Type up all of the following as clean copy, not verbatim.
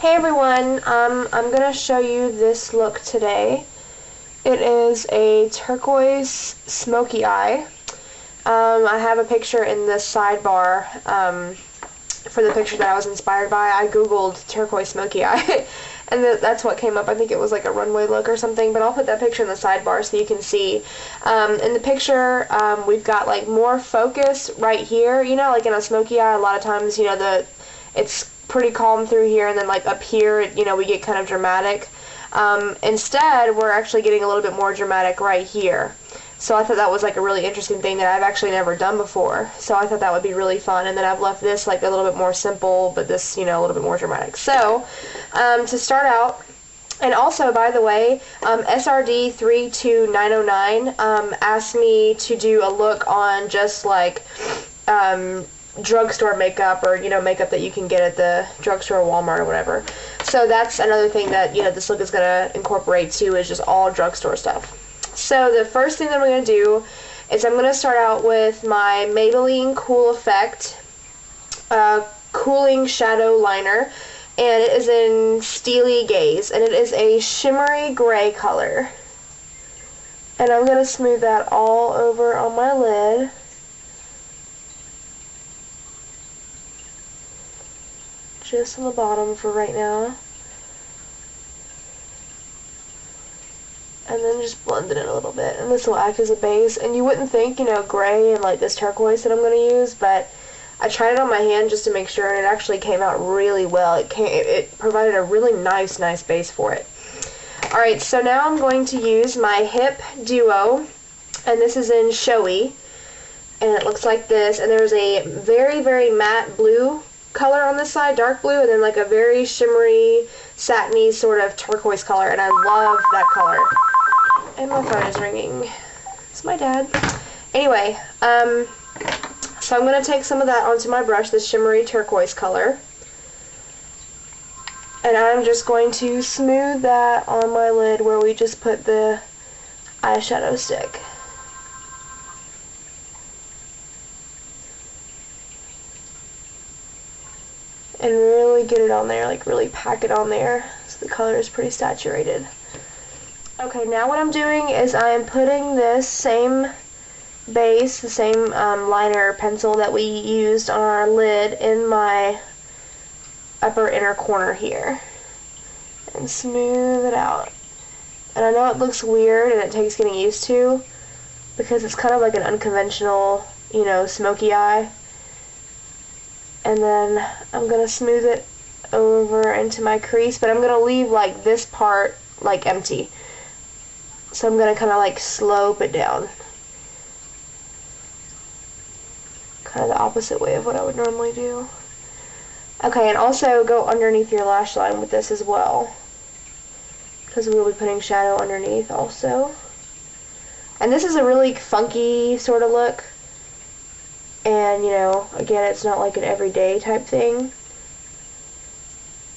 Hey everyone, I'm going to show you this look today. It is a turquoise smoky eye. I have a picture in the sidebar for the picture that I was inspired by. I googled turquoise smoky eye and that's what came up. I think it was like a runway look or something, but I'll put that picture in the sidebar so you can see. In the picture, we've got like more focus right here. You know, like in a smoky eye, a lot of times, you know, it's pretty calm through here, and then like up here, you know, we get kind of dramatic. Instead, we're actually getting a little bit more dramatic right here. So I thought that was like a really interesting thing that I've actually never done before. So I thought that would be really fun. And then I've left this like a little bit more simple, but this, you know, a little bit more dramatic. So to start out, and also, by the way, SRD 32909 asked me to do a look on just like drugstore makeup, or you know, makeup that you can get at the drugstore, Walmart, or whatever. So that's another thing that, you know, this look is going to incorporate too, is just all drugstore stuff. So the first thing that I'm going to do is I'm going to start out with my Maybelline Cool Effect Cooling Shadow Liner, and it is in Steely Gaze, and it is a shimmery gray color. And I'm going to smooth that all over on my lid. Just on the bottom for right now. And then just blend it in a little bit. And this will act as a base. And you wouldn't think, you know, gray and like this turquoise that I'm going to use, but I tried it on my hand just to make sure, and it actually came out really well. It provided a really nice base for it. Alright, so now I'm going to use my Hip Duo, and this is in Showy, and it looks like this. And there's a very matte blue color on this side, dark blue, and then like a very shimmery, satiny sort of turquoise color, and I love that color. And my phone is ringing. It's my dad. Anyway, so I'm going to take some of that onto my brush, this shimmery turquoise color, and I'm just going to smooth that on my lid where we just put the eyeshadow stick. And really get it on there, like really pack it on there so the color is pretty saturated. Okay, now what I'm doing is I am putting this same base, the same liner pencil that we used on our lid, in my upper inner corner here. And smooth it out. And I know it looks weird and it takes getting used to, because it's kind of like an unconventional, you know, smoky eye. And then I'm going to smooth it over into my crease, but I'm going to leave like this part like empty. So I'm going to kind of like slope it down. Kind of the opposite way of what I would normally do. Okay, and also go underneath your lash line with this as well, because we will be putting shadow underneath also. And this is a really funky sort of look. And, you know, again, it's not like an everyday type thing.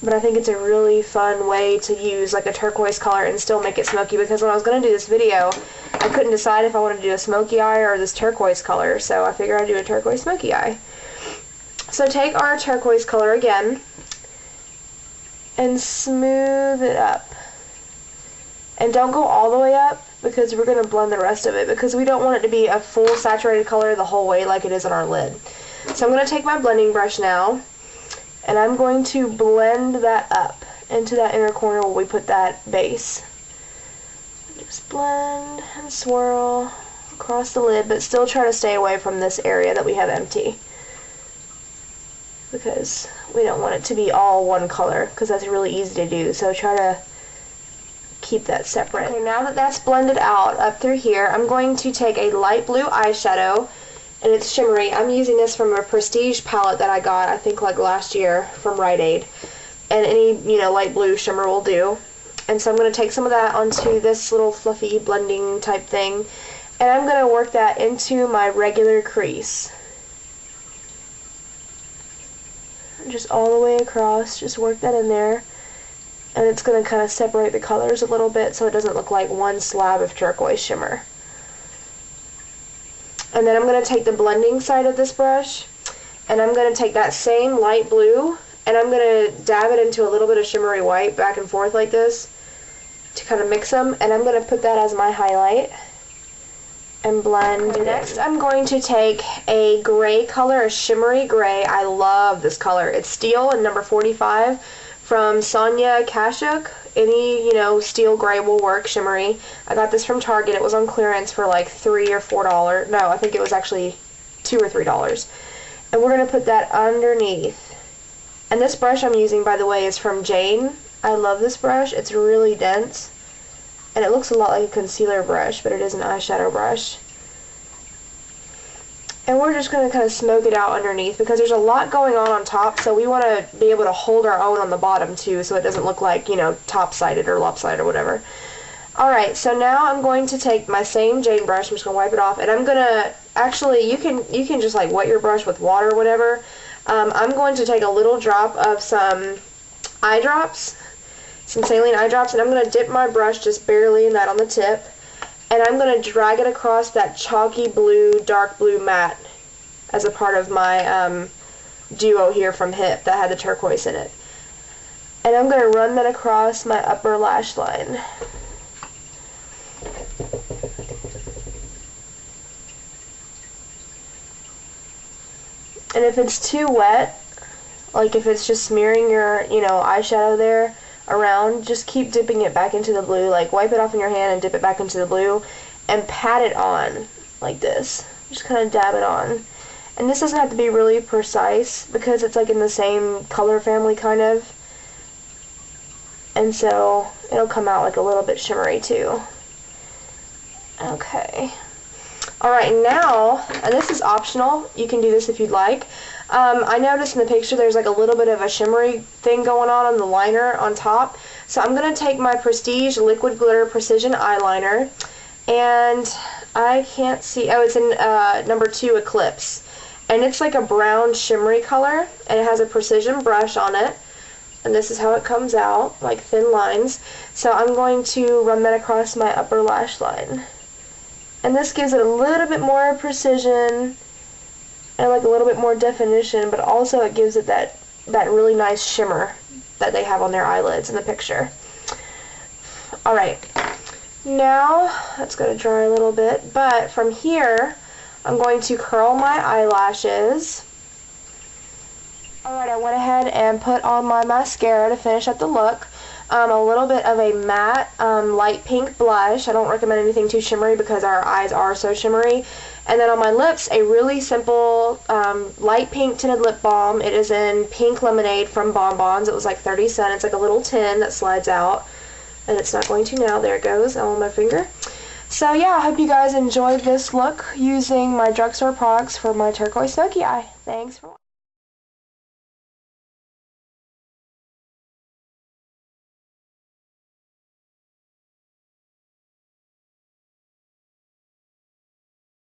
But I think it's a really fun way to use like a turquoise color and still make it smoky, because when I was going to do this video, I couldn't decide if I wanted to do a smoky eye or this turquoise color, so I figured I'd do a turquoise smoky eye. So take our turquoise color again and smooth it up. And don't go all the way up, because we're going to blend the rest of it, because we don't want it to be a full saturated color the whole way like it is on our lid. So I'm going to take my blending brush now, and I'm going to blend that up into that inner corner where we put that base. Just blend and swirl across the lid, but still try to stay away from this area that we have empty, because we don't want it to be all one color, because that's really easy to do. So try to keep that separate. Okay, now that that's blended out up through here, I'm going to take a light blue eyeshadow, and it's shimmery. I'm using this from a Prestige palette that I got, I think like last year, from Rite Aid. And any, you know, light blue shimmer will do. And so I'm going to take some of that onto this little fluffy blending type thing, and I'm going to work that into my regular crease. Just all the way across, just work that in there. And it's going to kind of separate the colors a little bit so it doesn't look like one slab of turquoise shimmer. And then I'm going to take the blending side of this brush, and I'm going to take that same light blue and I'm going to dab it into a little bit of shimmery white back and forth like this to kind of mix them, and I'm going to put that as my highlight and blend it. Next, I'm going to take a gray color, a shimmery gray. I love this color. It's Steel in number 45 from Sonia Kashuk. Any, steel gray will work, shimmery. I got this from Target. It was on clearance for like $3 or $4. No, I think it was actually $2 or $3. And we're going to put that underneath. And this brush I'm using, by the way, is from Jane. I love this brush. It's really dense. And it looks a lot like a concealer brush, but it is an eyeshadow brush. And we're just going to kind of smoke it out underneath because there's a lot going on top, so we want to be able to hold our own on the bottom too, so it doesn't look like, top-sided or lopsided or whatever. Alright, so now I'm going to take my same Jane brush, I'm just going to wipe it off, and I'm going to, actually, you can just like wet your brush with water or whatever. I'm going to take a little drop of some eye drops, some saline eye drops, and I'm going to dip my brush just barely in that on the tip, and I'm going to drag it across that chalky blue, dark blue matte as a part of my duo here from Hip that had the turquoise in it. And I'm going to run that across my upper lash line. And if it's too wet, like if it's just smearing your, eyeshadow there around, just keep dipping it back into the blue. Like wipe it off in your hand and dip it back into the blue and pat it on like this. Just kind of dab it on. And this doesn't have to be really precise because it's like in the same color family kind of. And so it'll come out like a little bit shimmery too. Okay. Alright, now, and this is optional, you can do this if you'd like. I noticed in the picture there's like a little bit of a shimmery thing going on the liner on top. So I'm going to take my Prestige Liquid Glitter Precision Eyeliner, and I can't see, oh, it's in number 2 Eclipse. And it's like a brown shimmery color, and it has a precision brush on it. And this is how it comes out, like thin lines. So I'm going to run that across my upper lash line. And this gives it a little bit more precision and like a little bit more definition, but also it gives it that really nice shimmer that they have on their eyelids in the picture. Alright, now that's going to dry a little bit, but from here I'm going to curl my eyelashes. Alright, I went ahead and put on my mascara to finish up the look. A little bit of a matte light pink blush. I don't recommend anything too shimmery because our eyes are so shimmery. And then on my lips, a really simple light pink tinted lip balm. It is in Pink Lemonade from Bonbons. It was like 30 cents. It's like a little tin that slides out. And it's not going to now. There it goes on my finger. So yeah, I hope you guys enjoyed this look using my drugstore products for my turquoise smoky eye. Thanks for watching.